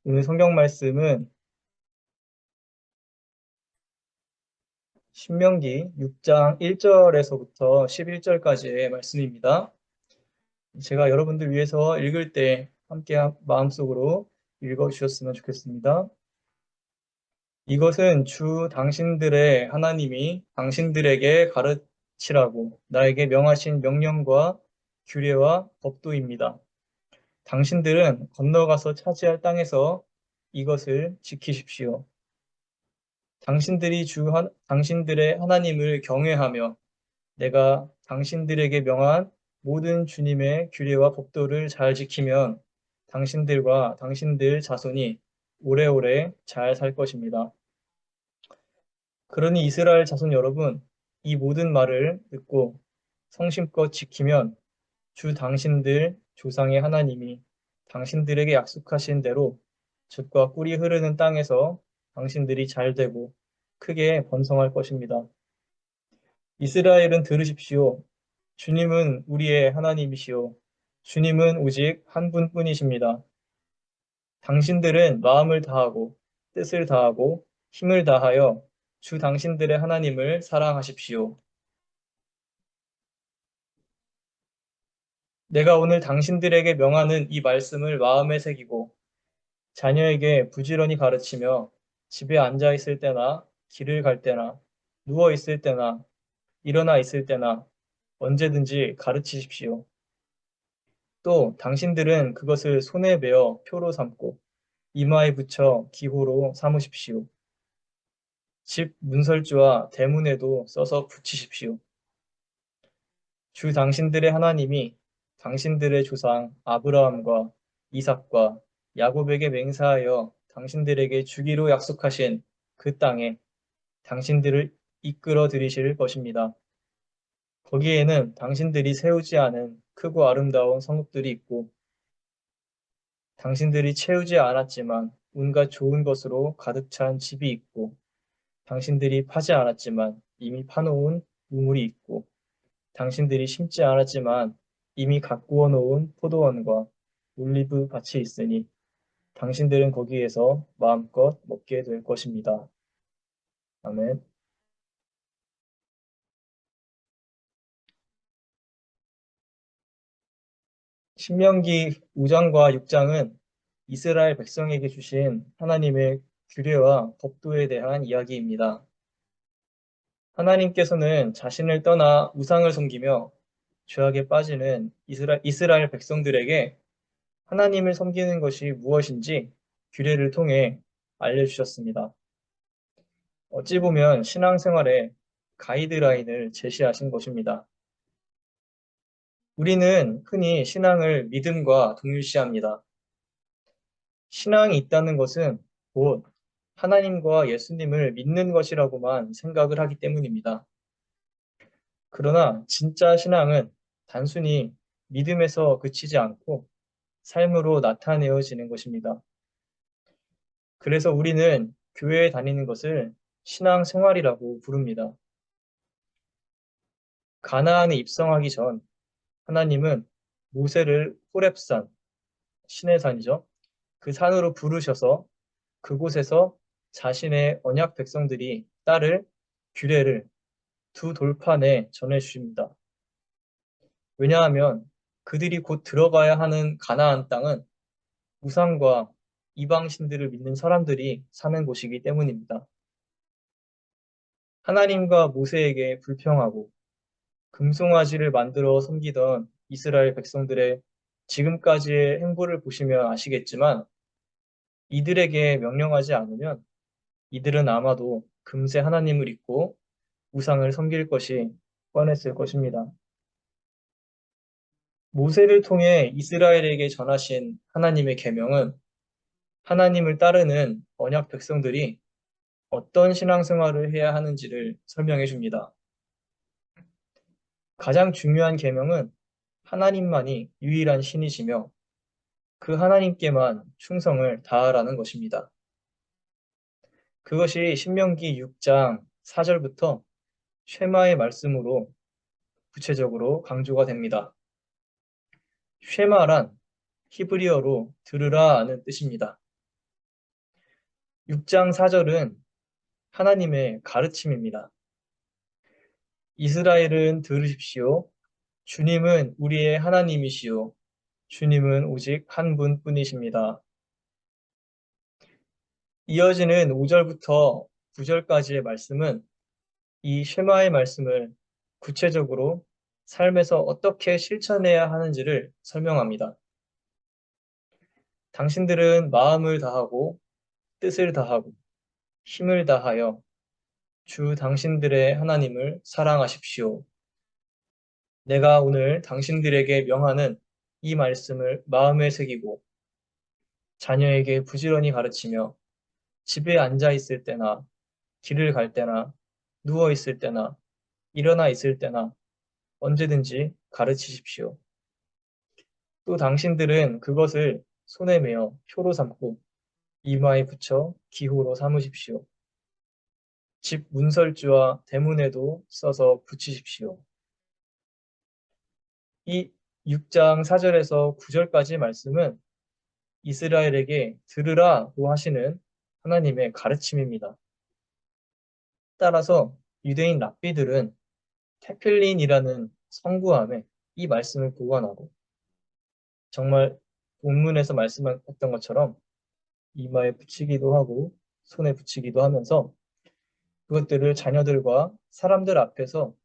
오늘 성경 말씀은 신명기 6장 1절에서부터 11절까지의 말씀입니다. 제가 여러분들 위해서 읽을 때 함께 마음속으로 읽어주셨으면 좋겠습니다. 이것은 주 당신들의 하나님이 당신들에게 가르치라고 나에게 명하신 명령과 규례와 법도입니다. 당신들은 건너가서 차지할 땅에서 이것을 지키십시오. 당신들의 하나님을 경외하며 내가 당신들에게 명한 모든 주님의 규례와 법도를 잘 지키면 당신들과 당신들 자손이 오래오래 잘 살 것입니다. 그러니 이스라엘 자손 여러분, 이 모든 말을 듣고 성심껏 지키면 주 당신들 조상의 하나님이 당신들에게 약속하신 대로 젖과 꿀이 흐르는 땅에서 당신들이 잘 되고 크게 번성할 것입니다. 이스라엘은 들으십시오. 주님은 우리의 하나님이시오. 주님은 오직 한 분뿐이십니다. 당신들은 마음을 다하고 뜻을 다하고 힘을 다하여 주 당신들의 하나님을 사랑하십시오. 내가 오늘 당신들에게 명하는 이 말씀을 마음에 새기고 자녀에게 부지런히 가르치며 집에 앉아 있을 때나 길을 갈 때나 누워 있을 때나 일어나 있을 때나 언제든지 가르치십시오. 또 당신들은 그것을 손에 베어 표로 삼고 이마에 붙여 기호로 삼으십시오. 집 문설주와 대문에도 써서 붙이십시오. 주 당신들의 하나님이 당신들의 조상 아브라함과 이삭과 야곱에게 맹세하여 당신들에게 주기로 약속하신 그 땅에 당신들을 이끌어 들이실 것입니다. 거기에는 당신들이 세우지 않은 크고 아름다운 성읍들이 있고 당신들이 채우지 않았지만 온갖 좋은 것으로 가득 찬 집이 있고 당신들이 파지 않았지만 이미 파놓은 우물이 있고 당신들이 심지 않았지만 이미 가꾸어 놓은 포도원과 올리브 밭이 있으니 당신들은 거기에서 마음껏 먹게 될 것입니다. 아멘. 신명기 5장과 6장은 이스라엘 백성에게 주신 하나님의 규례와 법도에 대한 이야기입니다. 하나님께서는 자신을 떠나 우상을 섬기며 죄악에 빠지는 이스라엘 백성들에게 하나님을 섬기는 것이 무엇인지 규례를 통해 알려주셨습니다. 어찌 보면 신앙생활에 가이드라인을 제시하신 것입니다. 우리는 흔히 신앙을 믿음과 동일시합니다. 신앙이 있다는 것은 곧 하나님과 예수님을 믿는 것이라고만 생각을 하기 때문입니다. 그러나 진짜 신앙은 단순히 믿음에서 그치지 않고 삶으로 나타내어지는 것입니다. 그래서 우리는 교회에 다니는 것을 신앙생활이라고 부릅니다. 가나안에 입성하기 전 하나님은 모세를 호렙산, 신의 산이죠. 그 산으로 부르셔서 그곳에서 자신의 언약 백성들이 따를 규례를 두 돌판에 전해 주십니다. 왜냐하면 그들이 곧 들어가야 하는 가나안 땅은 우상과 이방신들을 믿는 사람들이 사는 곳이기 때문입니다. 하나님과 모세에게 불평하고 금송아지를 만들어 섬기던 이스라엘 백성들의 지금까지의 행보를 보시면 아시겠지만 이들에게 명령하지 않으면 이들은 아마도 금세 하나님을 잊고 우상을 섬길 것이 뻔했을 것입니다. 모세를 통해 이스라엘에게 전하신 하나님의 계명은 하나님을 따르는 언약 백성들이 어떤 신앙생활을 해야 하는지를 설명해 줍니다. 가장 중요한 계명은 하나님만이 유일한 신이시며 그 하나님께만 충성을 다하라는 것입니다. 그것이 신명기 6장 4절부터 쉐마의 말씀으로 구체적으로 강조가 됩니다. 쉐마란 히브리어로 들으라는 뜻입니다. 6장 4절은 하나님의 가르침입니다. 이스라엘은 들으십시오. 주님은 우리의 하나님이시오. 주님은 오직 한 분뿐이십니다. 이어지는 5절부터 9절까지의 말씀은 이 쉐마의 말씀을 구체적으로 삶에서 어떻게 실천해야 하는지를 설명합니다. 당신들은 마음을 다하고 뜻을 다하고 힘을 다하여 주 당신들의 하나님을 사랑하십시오. 내가 오늘 당신들에게 명하는 이 말씀을 마음에 새기고 자녀에게 부지런히 가르치며 집에 앉아 있을 때나 길을 갈 때나 누워 있을 때나 일어나 있을 때나 언제든지 가르치십시오. 또 당신들은 그것을 손에 메어 표로 삼고 이마에 붙여 기호로 삼으십시오. 집 문설주와 대문에도 써서 붙이십시오. 이 6장 4절에서 9절까지 말씀은 이스라엘에게 들으라고 하시는 하나님의 가르침입니다. 따라서 유대인 랍비들은 테필린이라는 성구함에 이 말씀을 보관하고 정말 본문에서 말씀했던 것처럼 이마에 붙이기도 하고 손에 붙이기도 하면서 그것들을 자녀들과 사람들 앞에서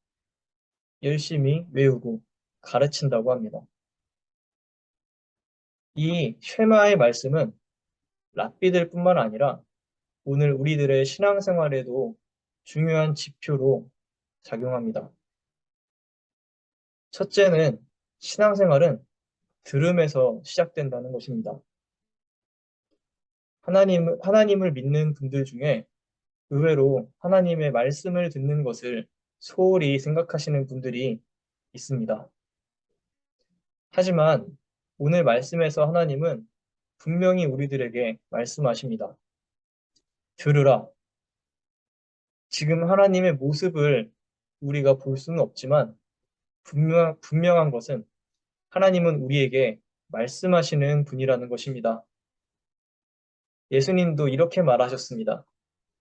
열심히 외우고 가르친다고 합니다. 이 쉐마의 말씀은 랍비들뿐만 아니라 오늘 우리들의 신앙생활에도 중요한 지표로 작용합니다. 첫째는 신앙생활은 들음에서 시작된다는 것입니다. 하나님을 믿는 분들 중에 의외로 하나님의 말씀을 듣는 것을 소홀히 생각하시는 분들이 있습니다. 하지만 오늘 말씀에서 하나님은 분명히 우리들에게 말씀하십니다. 들으라. 지금 하나님의 모습을 우리가 볼 수는 없지만 분명한 것은 하나님은 우리에게 말씀하시는 분이라는 것입니다. 예수님도 이렇게 말하셨습니다.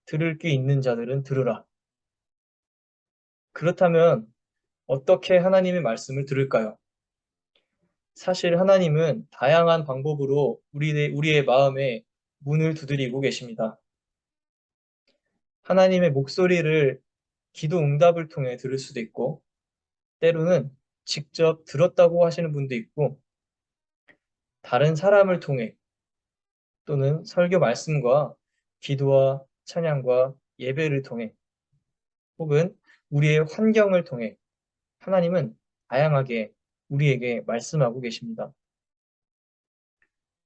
들을 귀 있는 자들은 들으라. 그렇다면 어떻게 하나님의 말씀을 들을까요? 사실 하나님은 다양한 방법으로 우리의 마음에 문을 두드리고 계십니다. 하나님의 목소리를 기도 응답을 통해 들을 수도 있고, 때로는 직접 들었다고 하시는 분도 있고, 다른 사람을 통해 또는 설교 말씀과 기도와 찬양과 예배를 통해 혹은 우리의 환경을 통해 하나님은 다양하게 우리에게 말씀하고 계십니다.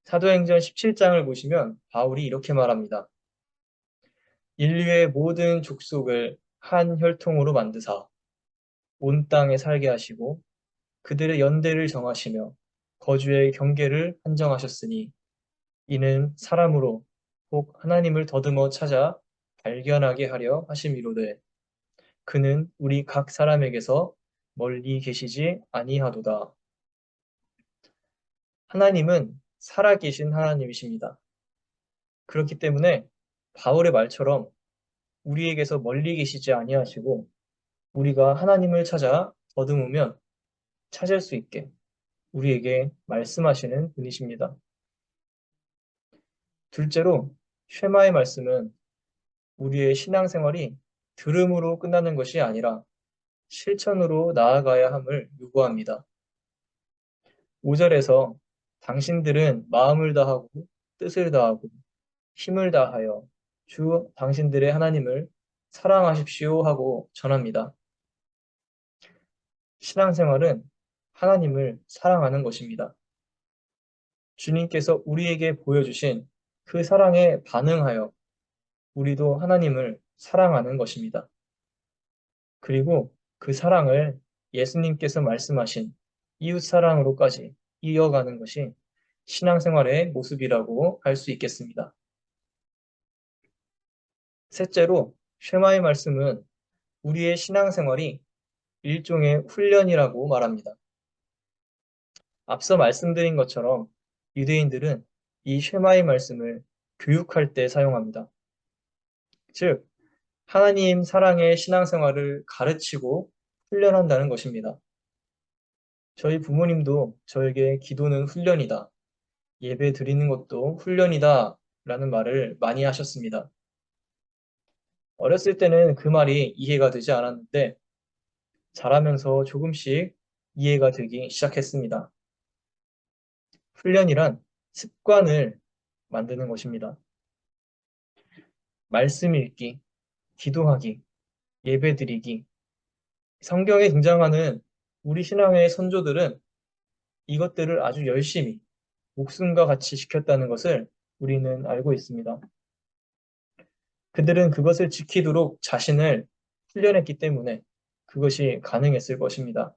사도행전 17장을 보시면 바울이 이렇게 말합니다. 인류의 모든 족속을 한 혈통으로 만드사 온 땅에 살게 하시고 그들의 연대를 정하시며 거주의 경계를 한정하셨으니 이는 사람으로 혹 하나님을 더듬어 찾아 발견하게 하려 하심이로되 그는 우리 각 사람에게서 멀리 계시지 아니하도다. 하나님은 살아계신 하나님이십니다. 그렇기 때문에 바울의 말처럼 우리에게서 멀리 계시지 아니하시고 우리가 하나님을 찾아 더듬으면 찾을 수 있게 우리에게 말씀하시는 분이십니다. 둘째로 쉐마의 말씀은 우리의 신앙생활이 들음으로 끝나는 것이 아니라 실천으로 나아가야 함을 요구합니다. 5절에서 당신들은 마음을 다하고 뜻을 다하고 힘을 다하여 주 당신들의 하나님을 사랑하십시오 하고 전합니다. 신앙생활은 하나님을 사랑하는 것입니다. 주님께서 우리에게 보여주신 그 사랑에 반응하여 우리도 하나님을 사랑하는 것입니다. 그리고 그 사랑을 예수님께서 말씀하신 이웃 사랑으로까지 이어가는 것이 신앙생활의 모습이라고 할 수 있겠습니다. 셋째로 쉐마의 말씀은 우리의 신앙생활이 일종의 훈련이라고 말합니다. 앞서 말씀드린 것처럼 유대인들은 이 쉐마의 말씀을 교육할 때 사용합니다. 즉, 하나님 사랑의 신앙생활을 가르치고 훈련한다는 것입니다. 저희 부모님도 저에게 기도는 훈련이다, 예배 드리는 것도 훈련이다 라는 말을 많이 하셨습니다. 어렸을 때는 그 말이 이해가 되지 않았는데 자라면서 조금씩 이해가 되기 시작했습니다. 훈련이란 습관을 만드는 것입니다. 말씀 읽기, 기도하기, 예배드리기, 성경에 등장하는 우리 신앙의 선조들은 이것들을 아주 열심히 목숨과 같이 지켰다는 것을 우리는 알고 있습니다. 그들은 그것을 지키도록 자신을 훈련했기 때문에 그것이 가능했을 것입니다.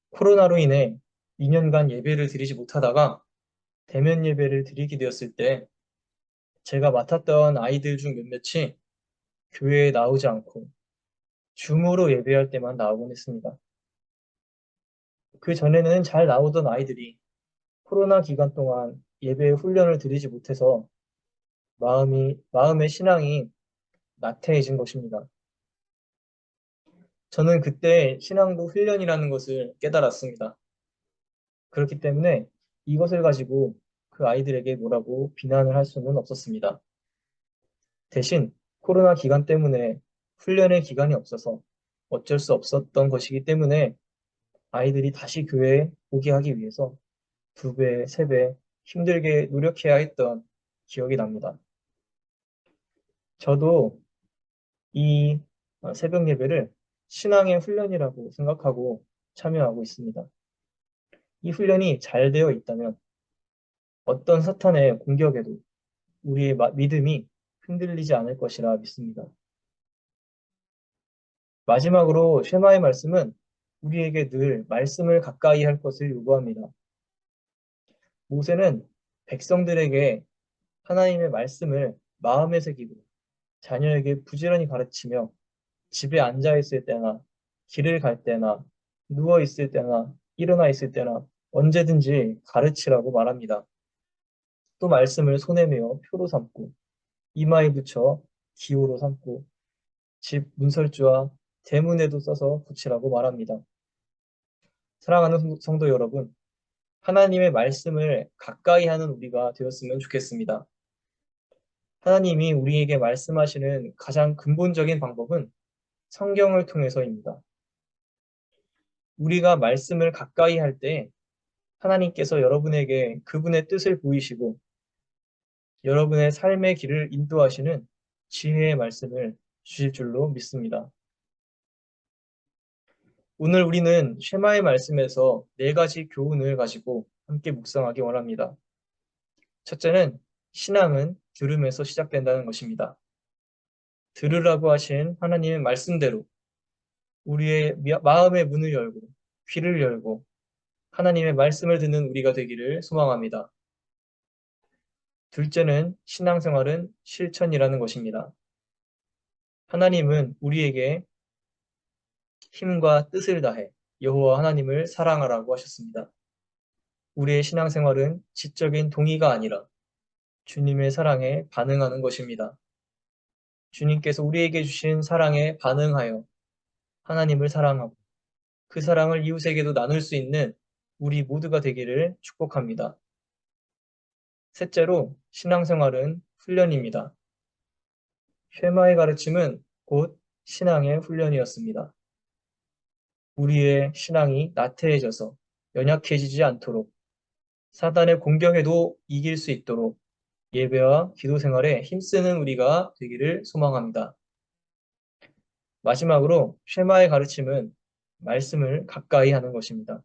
코로나로 인해 2년간 예배를 드리지 못하다가 대면 예배를 드리게 되었을 때 제가 맡았던 아이들 중 몇몇이 교회에 나오지 않고 줌으로 예배할 때만 나오곤 했습니다. 그 전에는 잘 나오던 아이들이 코로나 기간 동안 예배 훈련을 드리지 못해서 마음의 신앙이 나태해진 것입니다. 저는 그때 신앙도 훈련이라는 것을 깨달았습니다. 그렇기 때문에 이것을 가지고 그 아이들에게 뭐라고 비난을 할 수는 없었습니다. 대신 코로나 기간 때문에 훈련의 기간이 없어서 어쩔 수 없었던 것이기 때문에 아이들이 다시 교회에 오게 하기 위해서 2배, 3배 힘들게 노력해야 했던 기억이 납니다. 저도 이 새벽 예배를 신앙의 훈련이라고 생각하고 참여하고 있습니다. 이 훈련이 잘 되어 있다면 어떤 사탄의 공격에도 우리의 믿음이 흔들리지 않을 것이라 믿습니다. 마지막으로 쉐마의 말씀은 우리에게 늘 말씀을 가까이 할 것을 요구합니다. 모세는 백성들에게 하나님의 말씀을 마음에 새기고 자녀에게 부지런히 가르치며 집에 앉아 있을 때나 길을 갈 때나 누워 있을 때나 일어나 있을 때나 언제든지 가르치라고 말합니다. 또 말씀을 손에 메어 표로 삼고 이마에 붙여 기호로 삼고 집 문설주와 대문에도 써서 붙이라고 말합니다. 사랑하는 성도 여러분, 하나님의 말씀을 가까이 하는 우리가 되었으면 좋겠습니다. 하나님이 우리에게 말씀하시는 가장 근본적인 방법은 성경을 통해서입니다. 우리가 말씀을 가까이 할 때 하나님께서 여러분에게 그분의 뜻을 보이시고 여러분의 삶의 길을 인도하시는 지혜의 말씀을 주실 줄로 믿습니다. 오늘 우리는 쉐마의 말씀에서 4가지 교훈을 가지고 함께 묵상하기 원합니다. 첫째는 신앙은 들음에서 시작된다는 것입니다. 들으라고 하신 하나님의 말씀대로 우리의 마음의 문을 열고 귀를 열고 하나님의 말씀을 듣는 우리가 되기를 소망합니다. 둘째는 신앙생활은 실천이라는 것입니다. 하나님은 우리에게 힘과 뜻을 다해 여호와 하나님을 사랑하라고 하셨습니다. 우리의 신앙생활은 지적인 동의가 아니라 주님의 사랑에 반응하는 것입니다. 주님께서 우리에게 주신 사랑에 반응하여 하나님을 사랑하고 그 사랑을 이웃에게도 나눌 수 있는 우리 모두가 되기를 축복합니다. 셋째로 신앙생활은 훈련입니다. 쉐마의 가르침은 곧 신앙의 훈련이었습니다. 우리의 신앙이 나태해져서 연약해지지 않도록 사단의 공격에도 이길 수 있도록 예배와 기도 생활에 힘쓰는 우리가 되기를 소망합니다. 마지막으로 쉐마의 가르침은 말씀을 가까이 하는 것입니다.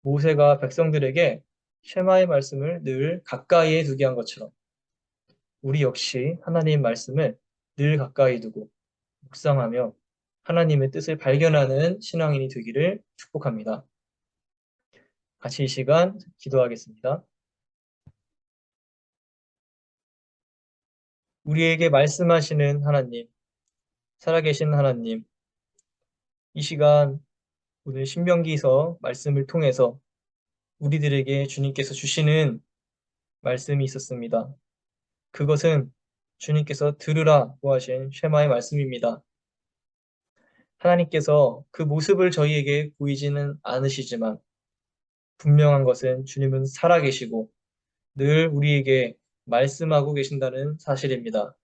모세가 백성들에게 쉐마의 말씀을 늘 가까이에 두게 한 것처럼 우리 역시 하나님 말씀을 늘 가까이 두고 묵상하며 하나님의 뜻을 발견하는 신앙인이 되기를 축복합니다. 같이 이 시간 기도하겠습니다. 우리에게 말씀하시는 하나님, 살아계신 하나님, 이 시간 오늘 신명기서 말씀을 통해서 우리들에게 주님께서 주시는 말씀이 있었습니다. 그것은 주님께서 들으라고 하신 쉐마의 말씀입니다. 하나님께서 그 모습을 저희에게 보이지는 않으시지만 분명한 것은 주님은 살아계시고 늘 우리에게 말씀하고 계신다는 사실입니다.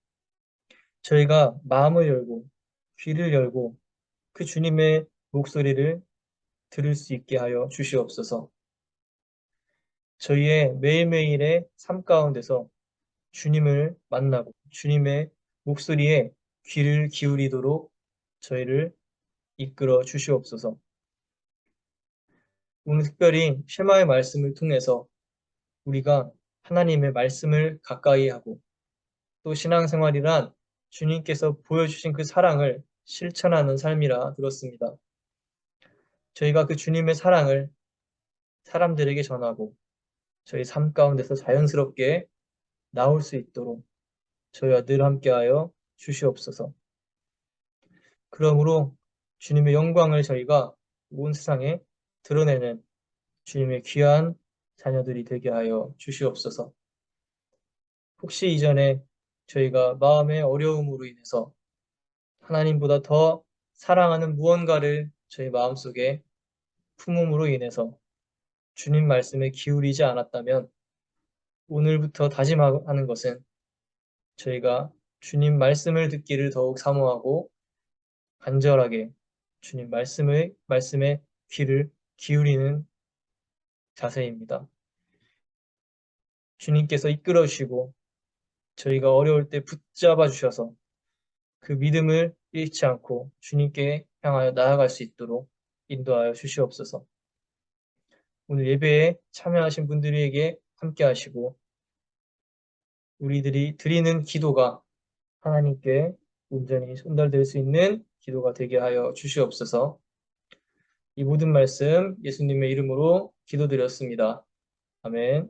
저희가 마음을 열고 귀를 열고 그 주님의 목소리를 들을 수 있게 하여 주시옵소서. 저희의 매일매일의 삶 가운데서 주님을 만나고 주님의 목소리에 귀를 기울이도록 저희를 이끌어 주시옵소서. 오늘 특별히 쉐마의 말씀을 통해서 우리가 하나님의 말씀을 가까이 하고 또 신앙생활이란 주님께서 보여주신 그 사랑을 실천하는 삶이라 들었습니다. 저희가 그 주님의 사랑을 사람들에게 전하고 저희 삶 가운데서 자연스럽게 나올 수 있도록 저희와 늘 함께하여 주시옵소서. 그러므로 주님의 영광을 저희가 온 세상에 드러내는 주님의 귀한 자녀들이 되게 하여 주시옵소서. 혹시 이전에 저희가 마음의 어려움으로 인해서 하나님보다 더 사랑하는 무언가를 저희 마음속에 품음으로 인해서 주님 말씀에 기울이지 않았다면 오늘부터 다짐하는 것은 저희가 주님 말씀을 듣기를 더욱 사모하고 간절하게 주님 말씀에 귀를 기울이는 자세입니다. 주님께서 이끌어 주시고 저희가 어려울 때 붙잡아 주셔서 그 믿음을 잃지 않고 주님께 향하여 나아갈 수 있도록 인도하여 주시옵소서. 오늘 예배에 참여하신 분들에게 함께 하시고 우리들이 드리는 기도가 하나님께 온전히 전달될 수 있는 기도가 되게 하여 주시옵소서. 이 모든 말씀 예수님의 이름으로 기도드렸습니다. 아멘.